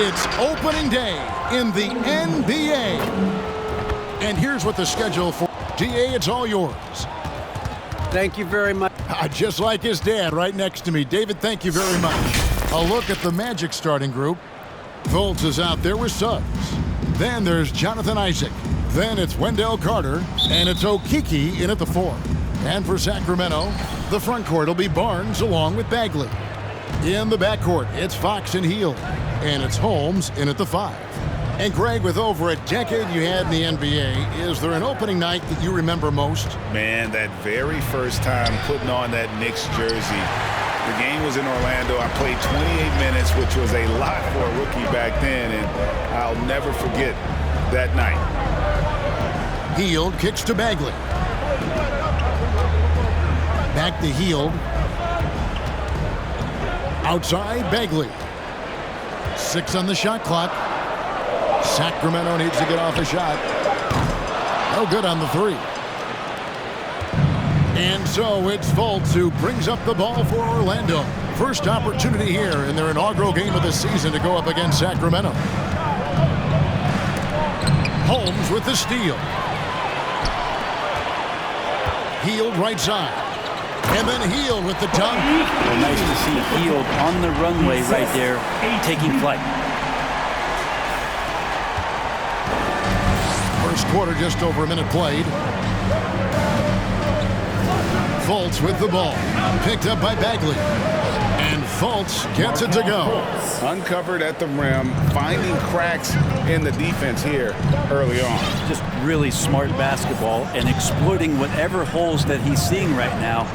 It's opening day in the NBA. And here's what the schedule for DA, it's all yours. Thank you very much. Just like his dad right next to me. David, thank you very much. A look at the Magic starting group. Fultz is out there with Suggs. Then there's Jonathan Isaac. Then it's Wendell Carter. And it's Okeke in at the 4. And for Sacramento, the front court will be Barnes along with Bagley. In the backcourt, it's Fox and Hield. And it's Holmes in at the 5. And Greg, with over a decade you had in the NBA, is there an opening night that you remember most? Man, that very first time putting on that Knicks jersey. The game was in Orlando. I played 28 minutes, which was a lot for a rookie back then, and I'll never forget that night. Hield kicks to Bagley. Back to Hield. Outside, Bagley. 6 on the shot clock. Sacramento needs to get off a shot. No good on the 3. And so it's Fultz who brings up the ball for Orlando. First opportunity here in their inaugural game of the season to go up against Sacramento. Holmes with the steal. Hield right side. And then Hield with the dunk. Well, nice to see Hield on the runway right there, taking flight. First quarter, just over a minute played. Fultz with the ball. Picked up by Bagley. And Fultz gets it to go. Uncovered at the rim, finding cracks in the defense here early on. Just really smart basketball and exploiting whatever holes that he's seeing right now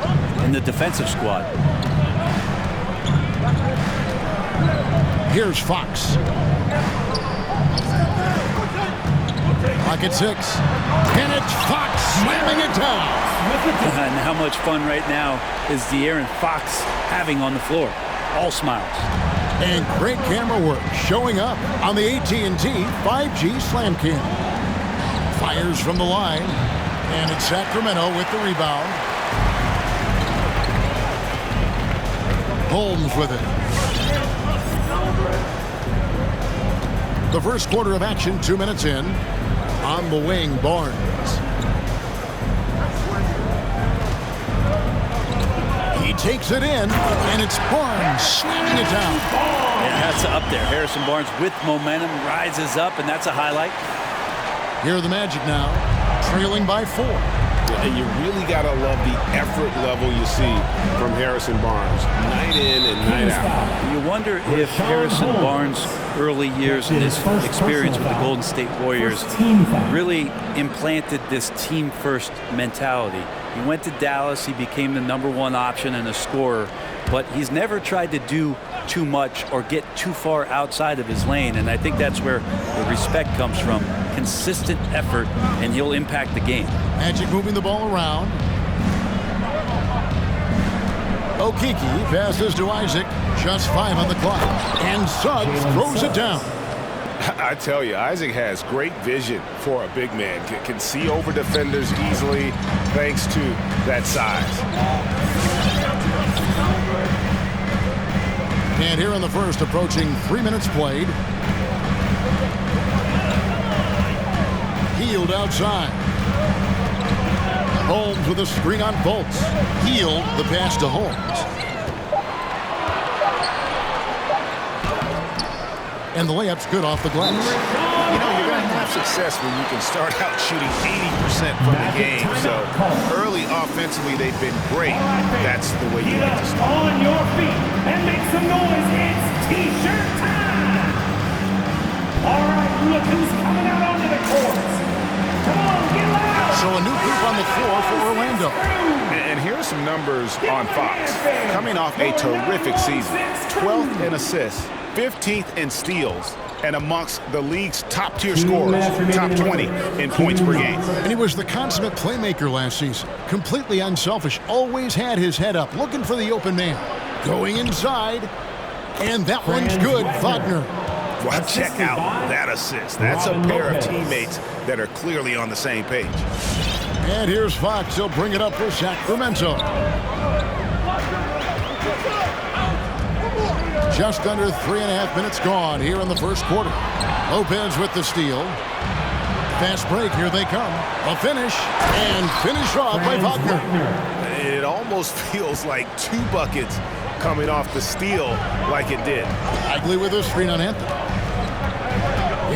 in the defensive squad. Here's Fox. Clock at 6. And it's Fox slamming it down. And how much fun right now is De'Aaron Fox having on the floor? All smiles. And great camera work showing up on the AT&T 5G Slam Cam. Fires from the line. And it's Sacramento with the rebound. Holmes with it. The first quarter of action, 2 minutes in. On the wing, Barnes. He takes it in, and it's Barnes slamming it down. Yeah, that's up there. Harrison Barnes with momentum rises up, and that's a highlight. Here are the Magic now, trailing by 4. And you really got to love the effort level you see from Harrison Barnes, night in and night out. You wonder if Harrison Barnes' early years and his experience with the Golden State Warriors really implanted this team-first mentality. He went to Dallas, he became the #1 option and a scorer, but he's never tried to do too much or get too far outside of his lane, and I think that's where the respect comes from. Consistent effort, and he'll impact the game. Magic moving the ball around. Okeke passes to Isaac. Just 5 on the clock. And Suggs throws it down. I tell you, Isaac has great vision for a big man. Can see over defenders easily thanks to that size. And here in the first, approaching 3 minutes played. Hield outside. Holmes with a screen on Fultz. Hield the pass to Holmes. And the layup's good off the glass. You know, you're going to have success when you can start out shooting 80% from the game. So early offensively, they've been great. That's the way you like to start. On your feet and make some noise. It's T-shirt time. All right, look who's coming out onto the court. Come on, get loud. So a new group on the floor for Orlando. And here are some numbers on Fox. Coming off a terrific season. 12th in assists, 15th in steals, and amongst the league's top-tier scorers, top 20 in points per game. And he was the consummate playmaker last season. Completely unselfish, always had his head up, looking for the open man. Going inside, and that one's good, Wagner. Well, check out that assist. That's a pair of teammates that are clearly on the same page. And here's Fox. He'll bring it up for Sacramento. Just under 3.5 minutes gone here in the first quarter. Lopez with the steal. Fast break, here they come. A finish, and finish off by Wagner. It almost feels like 2 buckets coming off the steal like it did. Bagley with a screen on Anthony.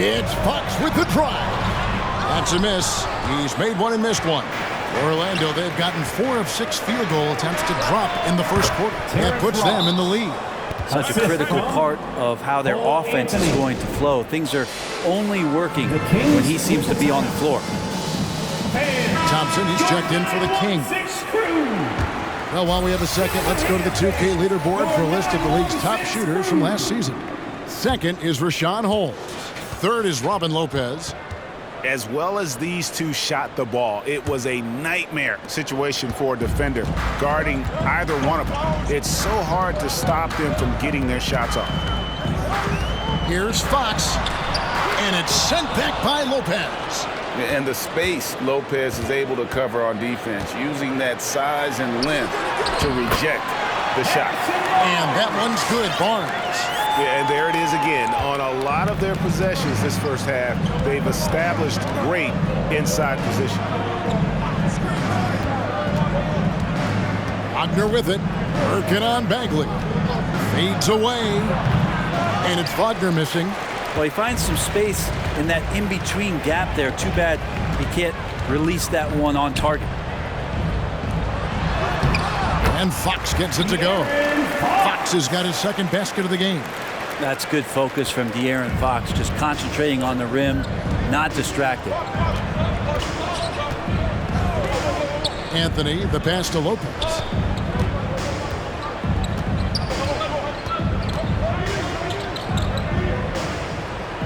It's Fox with the drive. That's a miss. He's made one and missed one. Orlando, they've gotten 4 of 6 field goal attempts to drop in the first quarter. That puts them in the lead. Such a critical part of how their offense is going to flow. Things are only working when he seems to be on the floor. Thompson, he's checked in for the Kings. Well, while we have a second, let's go to the 2K leaderboard for a list of the league's top shooters from last season. Second is Rashawn Holmes. Third is Robin Lopez. As well as these two shot the ball, it was a nightmare situation for a defender guarding either one of them. It's so hard to stop them from getting their shots off. Here's Fox, and it's sent back by Lopez. And the space Lopez is able to cover on defense, using that size and length to reject the shot. And that one's good, Barnes. Yeah, and there it is again. On a lot of their possessions this first half, they've established great inside position. Wagner with it, working on Bagley. Fades away, and it's Wagner missing. Well, he finds some space in that in-between gap there. Too bad he can't release that one on target. And Fox gets it to go. Fox has got his second basket of the game. That's good focus from De'Aaron Fox, just concentrating on the rim, not distracted. Anthony, the pass to Lopez.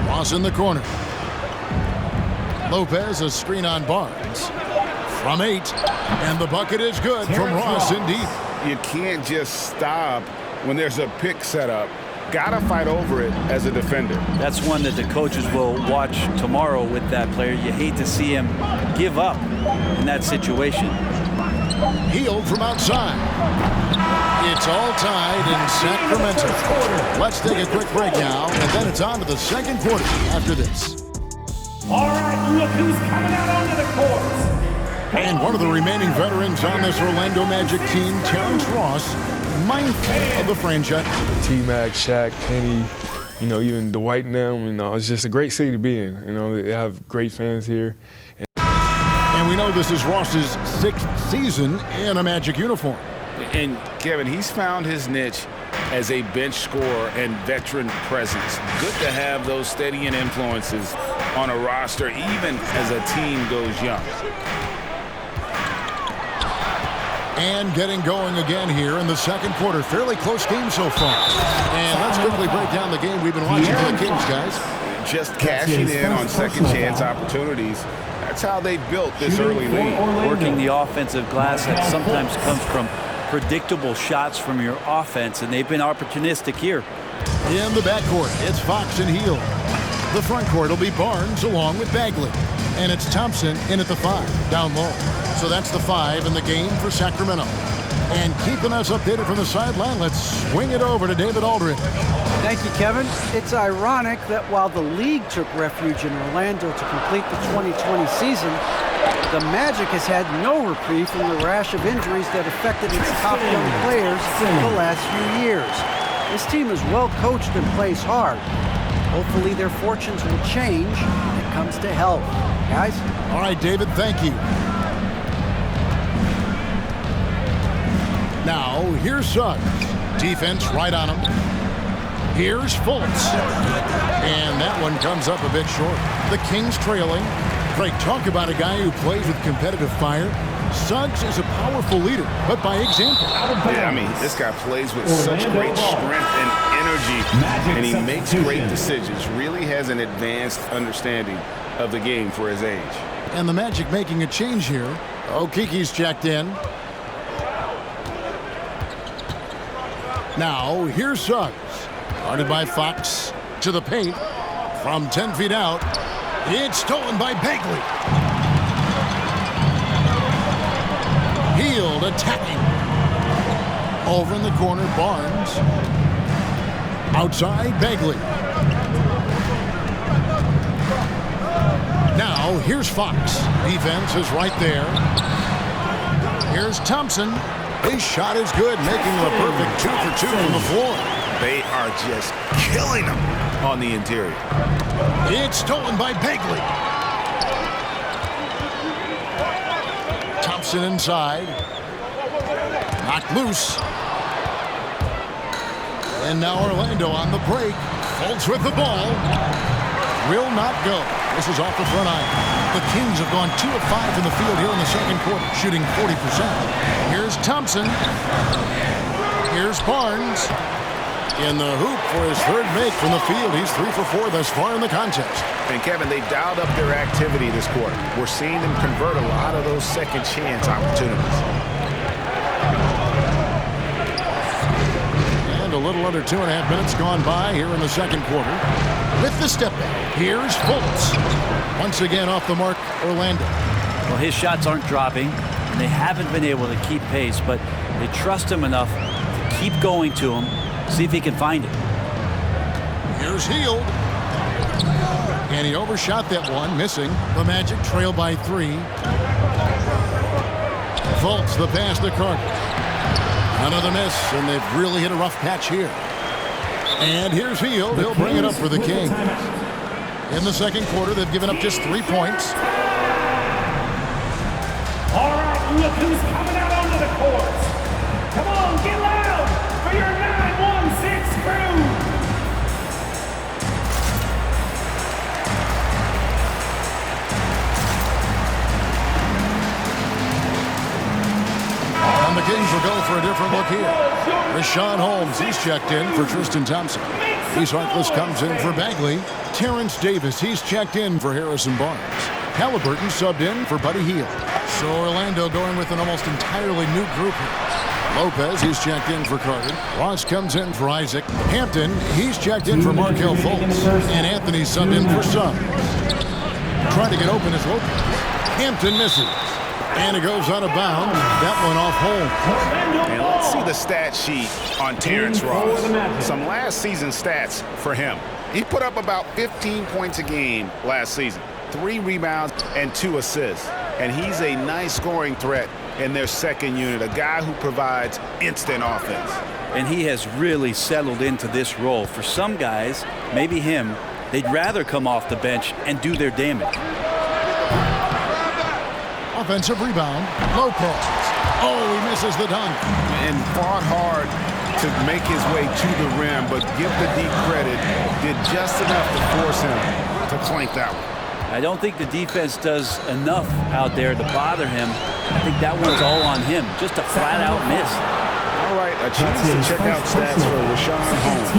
Ross in the corner. Lopez, a screen on Barnes. From 8, and the bucket is good from Ross indeed. You can't just stop when there's a pick set up. Gotta fight over it as a defender. That's one that the coaches will watch tomorrow with that player. You hate to see him give up in that situation. Healed from outside. It's all tied in Sacramento. Let's take a quick break now, and then it's on to the second quarter after this. All right, look who's coming out onto the court. And one of the remaining veterans on this Orlando Magic team, Terrence Ross, mindful of the franchise. T-Mac, Shaq, Penny, even Dwight and them, it's just a great city to be in. They have great fans here. And we know this is Ross's 6th season in a Magic uniform. And Kevin, he's found his niche as a bench scorer and veteran presence. Good to have those steadying influences on a roster, even as a team goes young. And getting going again here in the second quarter. Fairly close game so far. And let's quickly break down the game we've been watching for the Kings, guys. Just cashing in on second chance opportunities. That's how they built this early lead. Working the offensive glass that sometimes comes from predictable shots from your offense, and they've been opportunistic here. In the backcourt, it's Fox and Hield. The front court will be Barnes along with Bagley. And it's Thompson in at the 5, down low. So that's the 5 in the game for Sacramento. And keeping us updated from the sideline, let's swing it over to David Aldridge. Thank you, Kevin. It's ironic that while the league took refuge in Orlando to complete the 2020 season, the Magic has had no reprieve from the rash of injuries that affected its top young players in the last few years. This team is well coached and plays hard. Hopefully their fortunes will change when it comes to health. Guys? All right, David, thank you. Now, here's Suggs. Defense right on him. Here's Fultz. And that one comes up a bit short. The Kings trailing. Craig, talk about a guy who plays with competitive fire. Suggs is a powerful leader, but by example. Yeah, this guy plays with such great strength and energy, and he makes great decisions. Really has an advanced understanding of the game for his age. And the Magic making a change here. Okiki's checked in. Now, here's Suggs. Guarded by Fox to the paint. From 10 feet out. It's stolen by Bagley. Hield attacking. Over in the corner, Barnes. Outside, Bagley. Now, here's Fox. Defense is right there. Here's Thompson. His shot is good, making a perfect 2 for 2 from the floor. They are just killing them on the interior. It's stolen by Bagley. Thompson inside. Knocked loose. And now Orlando on the break. Fultz with the ball. Will not go. This is off the front iron. The Kings have gone 2 of 5 from the field here in the second quarter, shooting 40%. Here's Thompson. Here's Barnes. In the hoop for his third make from the field. He's 3 for 4 thus far in the contest. And Kevin, they dialed up their activity this quarter. We're seeing them convert a lot of those second chance opportunities. A little under 2.5 minutes gone by here in the second quarter. With the step back, here's Fultz. Once again off the mark, Orlando. Well, his shots aren't dropping, and they haven't been able to keep pace, but they trust him enough to keep going to him, see if he can find it. Here's Hield. And he overshot that one, missing. The Magic trail by 3. Fultz, the pass to Carter. Another miss, and they've really hit a rough patch here. And here's Hield. He'll bring it up for the Kings. In the second quarter, they've given up just 3 points. All right, look who's coming out onto the court. Come on, get loud for your 916 crew. And the Kings will go for a different look here. Rashawn Holmes, he's checked in for Tristan Thompson. Reese Harkless comes in for Bagley. Terrence Davis, he's checked in for Harrison Barnes. Halliburton subbed in for Buddy Hield. So Orlando going with an almost entirely new group here. Lopez, he's checked in for Carter. Ross comes in for Isaac. Hampton, he's checked in for Markelle Fultz. And Anthony subbed in for Suggs. Trying to get open is Lopez. Hampton misses. And it goes out of bounds. That one off home. And let's see the stat sheet on Terrence Ross. Some last season stats for him. He put up about 15 points a game last season. 3 rebounds and 2 assists. And he's a nice scoring threat in their second unit. A guy who provides instant offense. And he has really settled into this role. For some guys, maybe him, they'd rather come off the bench and do their damage. Offensive rebound. Lopez. Oh, he misses the dunk. And fought hard to make his way to the rim, but give the D credit. Did just enough to force him to clank that one. I don't think the defense does enough out there to bother him. I think that one's all on him. Just a flat-out miss. All right, a chance to check out stats for Rashawn Holmes.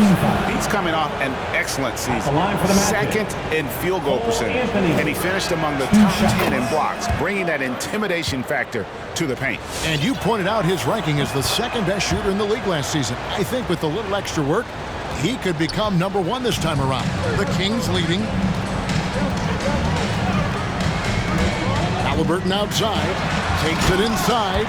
He's coming off an excellent season. Second in field goal percentage. And he finished among the top 10 in blocks, bringing that intimidation factor to the paint. And you pointed out his ranking as the second best shooter in the league last season. I think with a little extra work, he could become #1 this time around. The Kings leading. Halliburton outside. Takes it inside.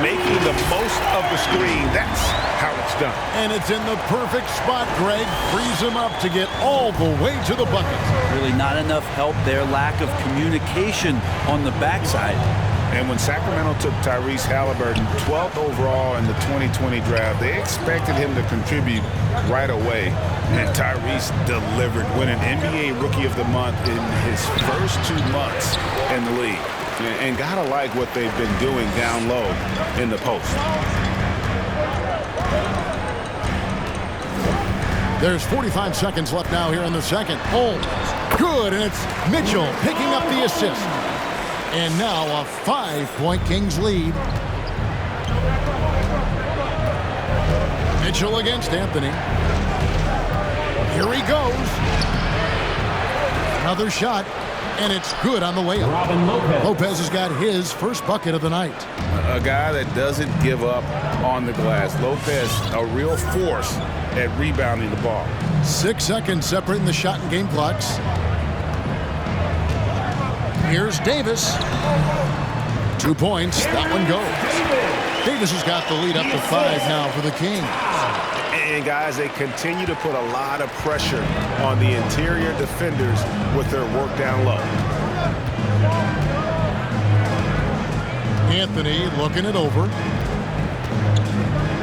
Making the most of the screen. That's how it's done. And it's in the perfect spot, Greg. Frees him up to get all the way to the bucket. Really not enough help there. Lack of communication on the backside. And when Sacramento took Tyrese Halliburton 12th overall in the 2020 draft, they expected him to contribute right away. And Tyrese delivered, winning NBA Rookie of the Month in his first 2 months in the league. And gotta like what they've been doing down low in the post. There's 45 seconds left now here in the second. Holmes, good, and it's Mitchell picking up the assist. And now a 5-point Kings lead. Mitchell against Anthony. Here he goes. Another shot. And it's good on the way up. Lopez has got his first bucket of the night. A guy that doesn't give up on the glass. Lopez, a real force at rebounding the ball. 6 seconds separating the shot and game clocks. Here's Davis. 2 points. That one goes. Davis has got the lead up to 5 now for the Kings. And, guys, they continue to put a lot of pressure on the interior defenders with their work down low. Anthony looking it over.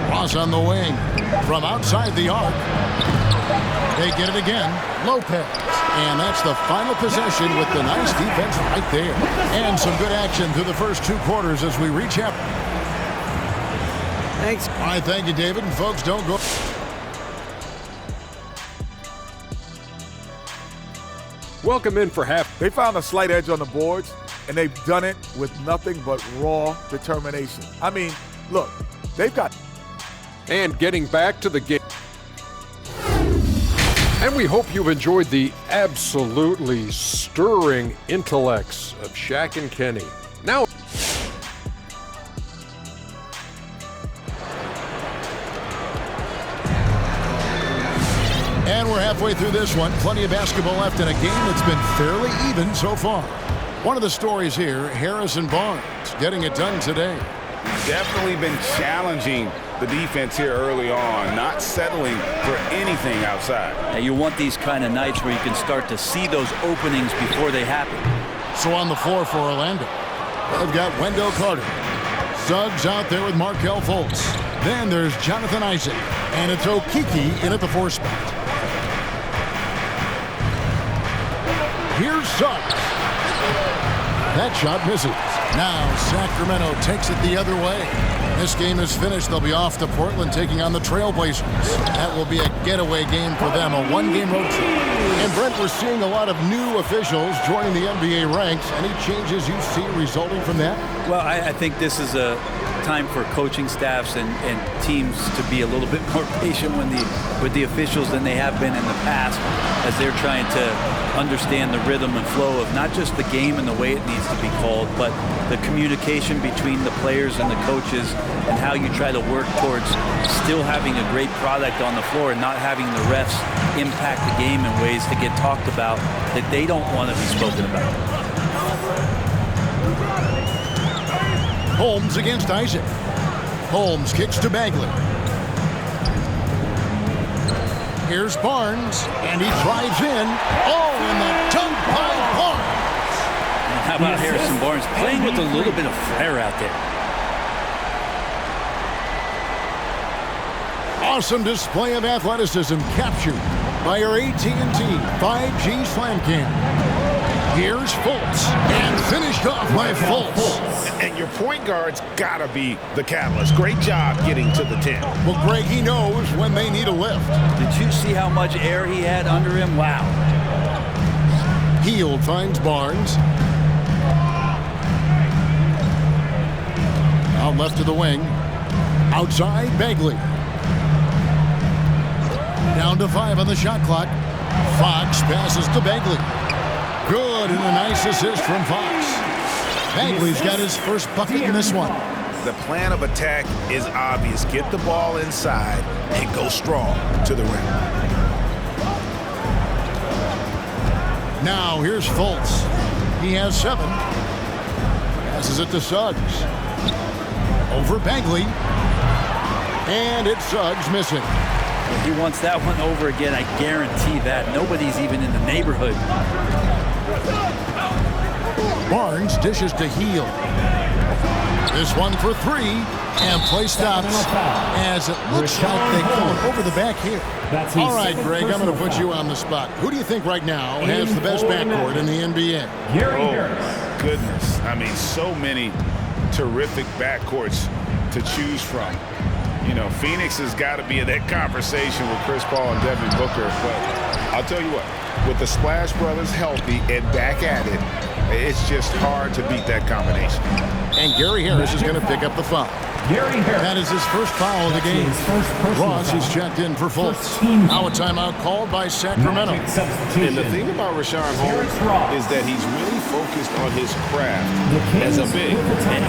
Ross on the wing. From outside the arc. They get it again. Lopez. And that's the final possession with the nice defense right there. And some good action through the first 2 quarters as we reach half. Thanks. All right, thank you, David. And folks, don't go. Welcome in for half. They found a slight edge on the boards, and they've done it with nothing but raw determination. I mean, look, they've got... And getting back to the game. And we hope you've enjoyed the absolutely stirring intellects of Shaq and Kenny. Now, and we're halfway through this one. Plenty of basketball left in a game that's been fairly even so far. One of the stories here, Harrison Barnes getting it done today. Definitely been challenging the defense here early on, not settling for anything outside. Now you want these kind of nights where you can start to see those openings before they happen. So on the floor for Orlando, they've got Wendell Carter. Suggs out there with Markelle Fultz. Then there's Jonathan Isaac. And it's Okeke in at the 4 spot. Here's Suggs. That shot misses. Now Sacramento takes it the other way. This game is finished. They'll be off to Portland taking on the Trailblazers. That will be a getaway game for them, a 1-game road trip. And Brent, we're seeing a lot of new officials joining the NBA ranks. Any changes you see resulting from that? Well, I think this is a time for coaching staffs and teams to be a little bit more patient with the officials than they have been in the past, as they're trying to understand the rhythm and flow of not just the game and the way it needs to be called, but the communication between the players and the coaches, and how you try to work towards still having a great product on the floor and not having the refs impact the game in ways to get talked about that they don't want to be spoken about. Holmes against Isaac. Holmes kicks to Bagley. Here's Barnes, and he drives in. Oh, and the dunk by Barnes. And how about Harrison Barnes playing with a little bit of flair out there? Awesome display of athleticism captured by our AT&T 5G Slam Cam. Here's Fultz, and finished off by Fultz. And your point guard's got to be the catalyst. Great job getting to the 10. Well, Greg, he knows when they need a lift. Did you see how much air he had under him? Wow. Hield finds Barnes. Out left to the wing. Outside, Bagley. Down to 5 on the shot clock. Fox passes to Bagley. Good, and a nice assist from Fox. Bagley's got his first bucket in this one. The plan of attack is obvious. Get the ball inside and go strong to the rim. Now here's Fultz. He has 7. Passes it to Suggs. Over Bagley. And it's Suggs missing. He wants that one over again, I guarantee that. Nobody's even in the neighborhood. Barnes dishes to Hield. This one for 3, and play stops as it looks like they go over the back here. All right, Greg, I'm going to put you on the spot. Who do you think right now has the best backcourt in the NBA? Oh, goodness. I mean, so many terrific backcourts to choose from. You know, Phoenix has got to be in that conversation with Chris Paul and Devin Booker. But I'll tell you what, with the Splash Brothers healthy and back at it, it's just hard to beat that combination. And Gary Harris is going to pick up the foul. That is his first foul of the game. Ross is checked in for Fultz. Now a timeout called by Sacramento. And the thing about Rashawn Holmes is that he's really focused on his craft as a big.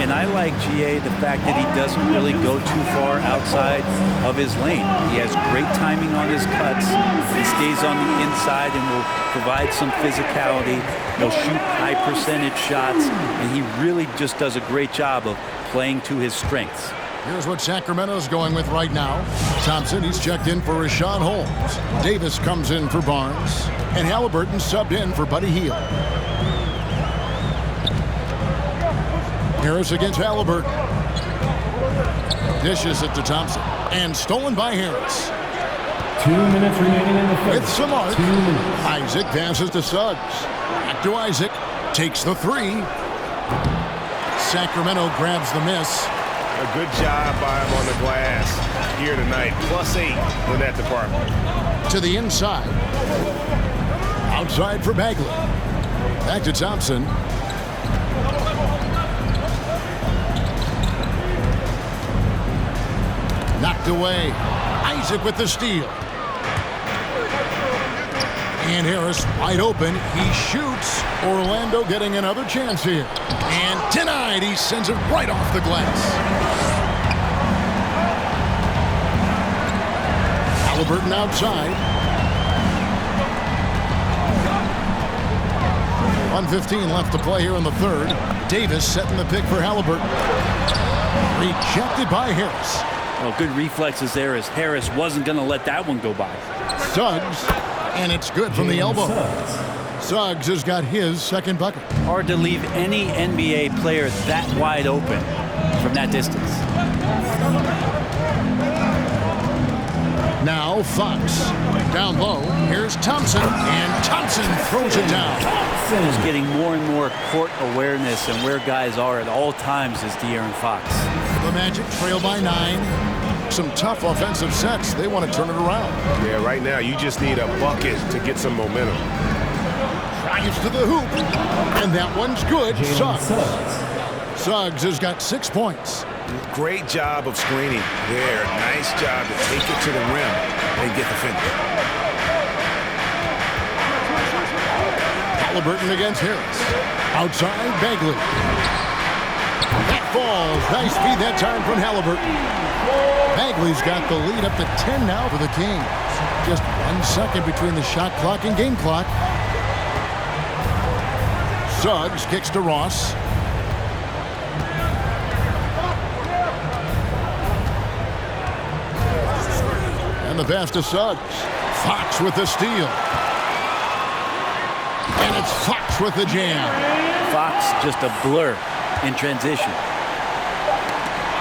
And I like GA the fact that he doesn't really go too far outside of his lane. He has great timing on his cuts. He stays on the inside and will provide some physicality. He'll shoot high percentage shots, and he really just does a great job of playing to his strengths. Here's what Sacramento's going with right now. Thompson, he's checked in for Rashawn Holmes. Davis comes in for Barnes. And Halliburton subbed in for Buddy Hield. Harris against Halliburton. Dishes it to Thompson. And stolen by Harris. 2 minutes remaining in the first. With some arc. 2 minutes. Isaac passes to Suggs. Back to Isaac. Takes the three. Sacramento grabs the miss. A good job by him on the glass here tonight. +8 in that department. To the inside. Outside for Bagley. Back to Thompson. Knocked away. Isaac with the steal. And Harris wide open. He shoots. Orlando getting another chance here. And denied. He sends it right off the glass. Halliburton outside. 1:15 left to play here in the third. Davis setting the pick for Halliburton. Rejected by Harris. Well, good reflexes there as Harris wasn't going to let that one go by. Suggs. And it's good from the elbow. Suggs has got his second bucket. Hard to leave any NBA player that wide open from that distance. Now Fox. Down low. Here's Thompson. And Thompson throws it down. He's getting more and more court awareness and where guys are at all times is De'Aaron Fox. The Magic trail by 9. Some tough offensive sets. They want to turn it around. Yeah, right now you just need a bucket to get some momentum. Drives to the hoop. And that one's good. Suggs. Suggs has got 6 points. Great job of screening there. Nice job to take it to the rim and get the finish. Halliburton against Harris. Outside, Bagley. That falls. Nice feed that time from Halliburton. Bagley's got the lead up to 10 now for the Kings. Just 1 second between the shot clock and game clock. Suggs kicks to Ross. And the pass to Suggs. Fox with the steal. And it's Fox with the jam. Fox just a blur in transition.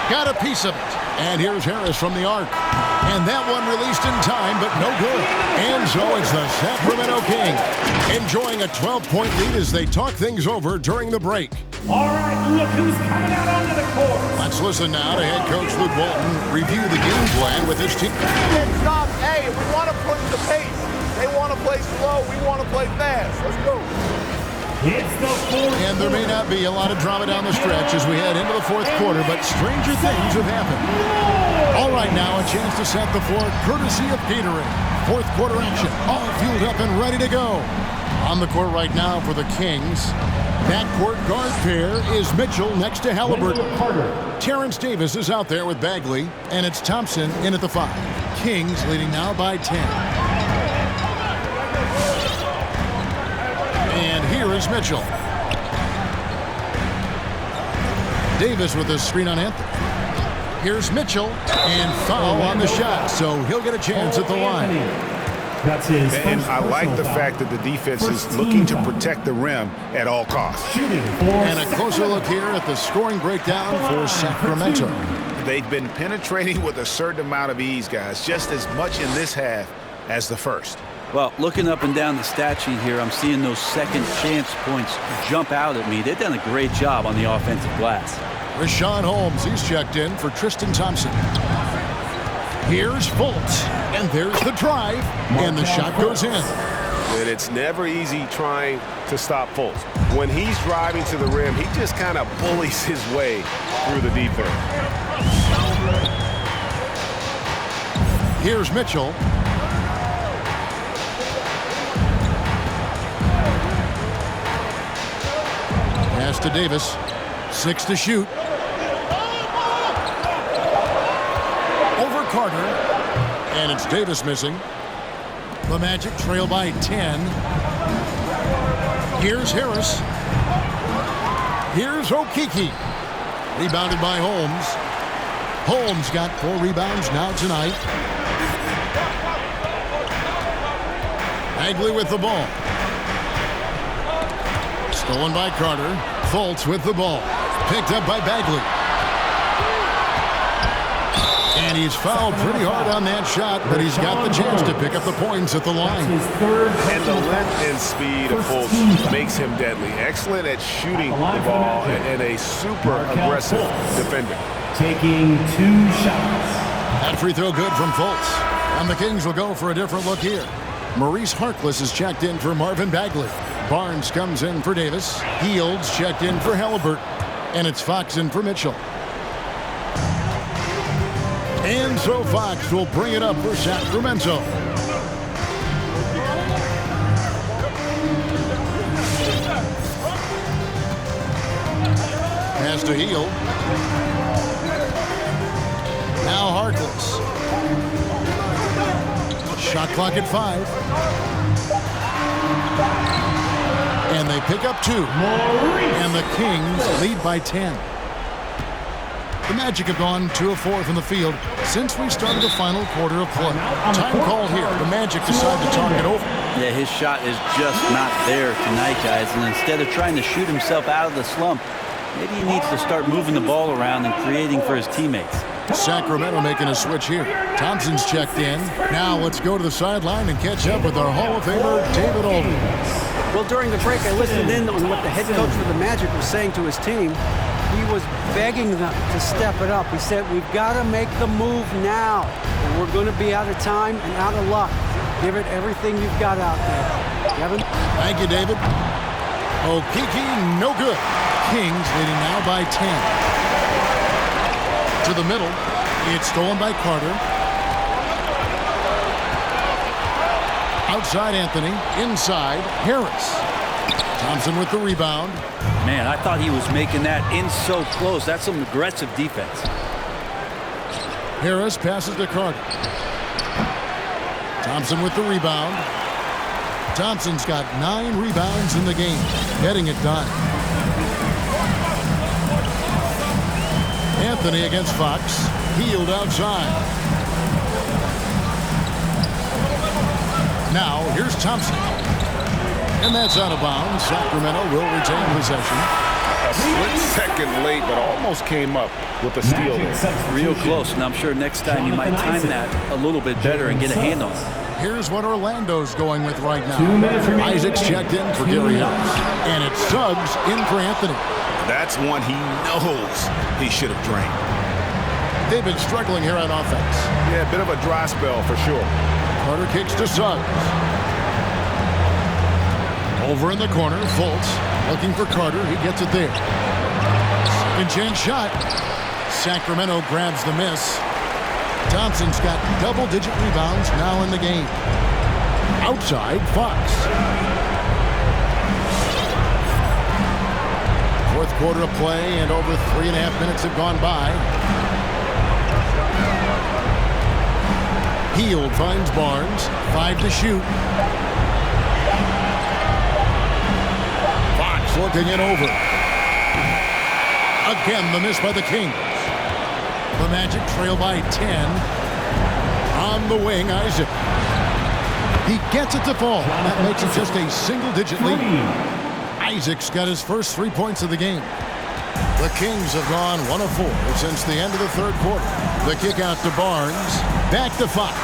Got a piece of it. And here's Harris from the arc. And that one released in time, but no good. And so it's the Sacramento Kings enjoying a 12-point lead as they talk things over during the break. All right, look who's coming out onto the court. Let's listen now to head coach Luke Walton review the game plan with his team. Stop. Hey, we want to push the pace. They want to play slow. We want to play fast. Let's go. It's the fourth. And there may not be a lot of drama down the stretch as we head into the fourth quarter, but stranger things have happened. All right, now a chance to set the floor courtesy of Gatorade. Fourth quarter action, all fueled up and ready to go. On the court right now for the Kings, backcourt guard pair is Mitchell next to Halliburton. Terrence Davis is out there with Bagley, and it's Thompson in at the 5. Kings leading now by 10. And here is Mitchell. Davis with a screen on Anthony. Here's Mitchell, and foul on the shot, so he'll get a chance at the line. That's his And I like the fact that the defense is looking to protect the rim at all costs. And a closer look here at the scoring breakdown for Sacramento. They've been penetrating with a certain amount of ease, guys, just as much in this half as the first. Well, looking up and down the stat sheet here, I'm seeing those second chance points jump out at me. They've done a great job on the offensive glass. Rashawn Holmes, he's checked in for Tristan Thompson. Here's Fultz, and there's the drive, and the shot goes in. And it's never easy trying to stop Fultz. When he's driving to the rim, he just kind of bullies his way through the defense. Here's Mitchell. Pass to Davis. 6 to shoot. Over Carter. And it's Davis missing. The Magic trail by 10. Here's Harris. Here's Okeke. Rebounded by Holmes. Holmes got 4 rebounds now tonight. Bagley with the ball. Stolen by Carter. Fultz with the ball. Picked up by Bagley. And he's fouled pretty hard on that shot, but he's got the chance to pick up the points at the line. And the length and speed of Fultz makes him deadly. Excellent at shooting the ball and a super aggressive defender. Taking 2 shots. That free throw good from Fultz. And the Kings will go for a different look here. Maurice Harkless is checked in for Marvin Bagley. Barnes comes in for Davis. Fields checked in for Halliburton. And it's Fox in for Mitchell. And so Fox will bring it up for Sacramento. Pass to Hield. Now Harkless. Shot clock at 5. And they pick up 2. And the Kings lead by 10. The Magic have gone 2 of 4 from the field since we started the final quarter of play. Time called here. The Magic decide to talk it over. Yeah, his shot is just not there tonight, guys. And instead of trying to shoot himself out of the slump, maybe he needs to start moving the ball around and creating for his teammates. Sacramento making a switch here. Thompson's checked in. Now let's go to the sideline and catch up with our Hall of Famer, David Aldridge. Well, during the break, I listened in on what the head coach for the Magic was saying to his team. He was begging them to step it up. He said, we've got to make the move now. Or we're going to be out of time and out of luck. Give it everything you've got out there. Kevin? Thank you, David. Okeke, no good. Kings leading now by 10. To the middle. It's stolen by Carter. Outside Anthony. Inside Harris. Thompson with the rebound. Man, I thought he was making that in so close. That's some aggressive defense. Harris passes to Carter. Thompson with the rebound. Thompson's got 9 rebounds in the game, getting it done. Anthony against Fox. Hield outside. Now, here's Thompson. And that's out of bounds. Sacramento will retain possession. A split second late, but almost came up with a steal there. Real close, and I'm sure next time you might time that a little bit better and get a hand on it. Here's what Orlando's going with right now. Isaac's checked in for Gary Harris. And it's Suggs in for Anthony. That's one he knows he should have drained. They've been struggling here on offense. Yeah, a bit of a dry spell for sure. Carter kicks to Suggs. Over in the corner, Fultz looking for Carter. He gets it there. Second chance shot. Sacramento grabs the miss. Thompson's got double-digit rebounds now in the game. Outside, Fox. Fourth quarter of play, and over 3.5 minutes have gone by. Hield finds Barnes. 5 to shoot. Fox looking it over. Again, the miss by the Kings. The Magic trail by 10. On the wing, Isaac. He gets it to fall. That makes it just a single-digit lead. Isaac's got his first 3 points of the game. The Kings have gone 1 of 4 since the end of the third quarter. The kick out to Barnes. Back to Fox.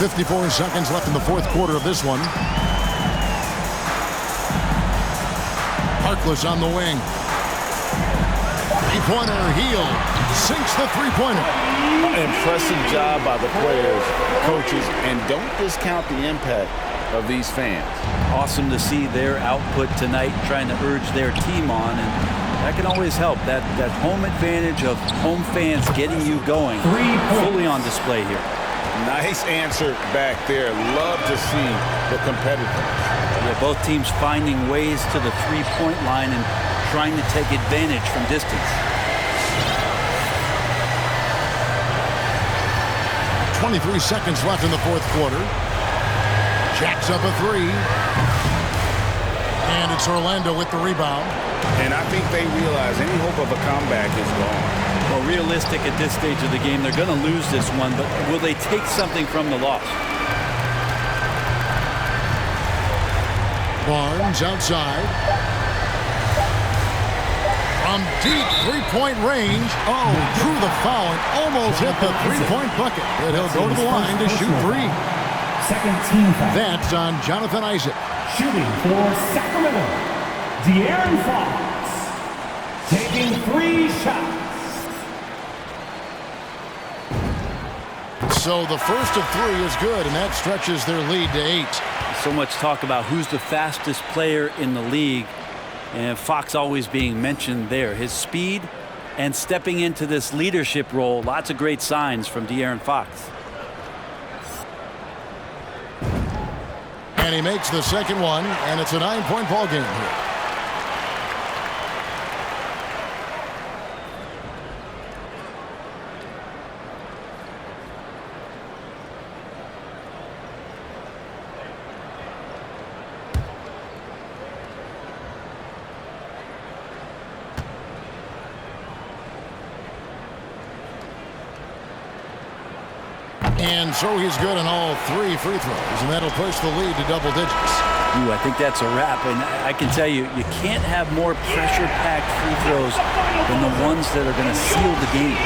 54 seconds left in the fourth quarter of this one. Harkless on the wing. Three-pointer, Hield sinks the three-pointer. Impressive job by the players, coaches, and don't discount the impact of these fans. Awesome to see their output tonight, trying to urge their team on, and that can always help. That home advantage of home fans getting you going, fully on display here. Nice answer back there. Love to see the competitiveness. Yeah, both teams finding ways to the three-point line and trying to take advantage from distance. 23 seconds left in the fourth quarter. Jacks up a three. And it's Orlando with the rebound. And I think they realize any hope of a comeback is gone. Well, realistic at this stage of the game, they're going to lose this one, but will they take something from the loss? Barnes outside. From deep three-point range. Oh, drew the foul and almost hit the three-point bucket. But he'll go to the line to shoot three. Second team foul. That's on Jonathan Isaac. Shooting for Sacramento, De'Aaron Fox. Taking 3 shots. So the first of 3 is good, and that stretches their lead to 8. So much talk about who's the fastest player in the league, and Fox always being mentioned there. His speed and stepping into this leadership role, lots of great signs from De'Aaron Fox. And he makes the second one, and it's a 9-point ball game here. And so he's good on all 3 free throws, and that'll push the lead to double digits. Ooh, I think that's a wrap, and I can tell you, you can't have more pressure-packed free throws than the ones that are going to seal the game.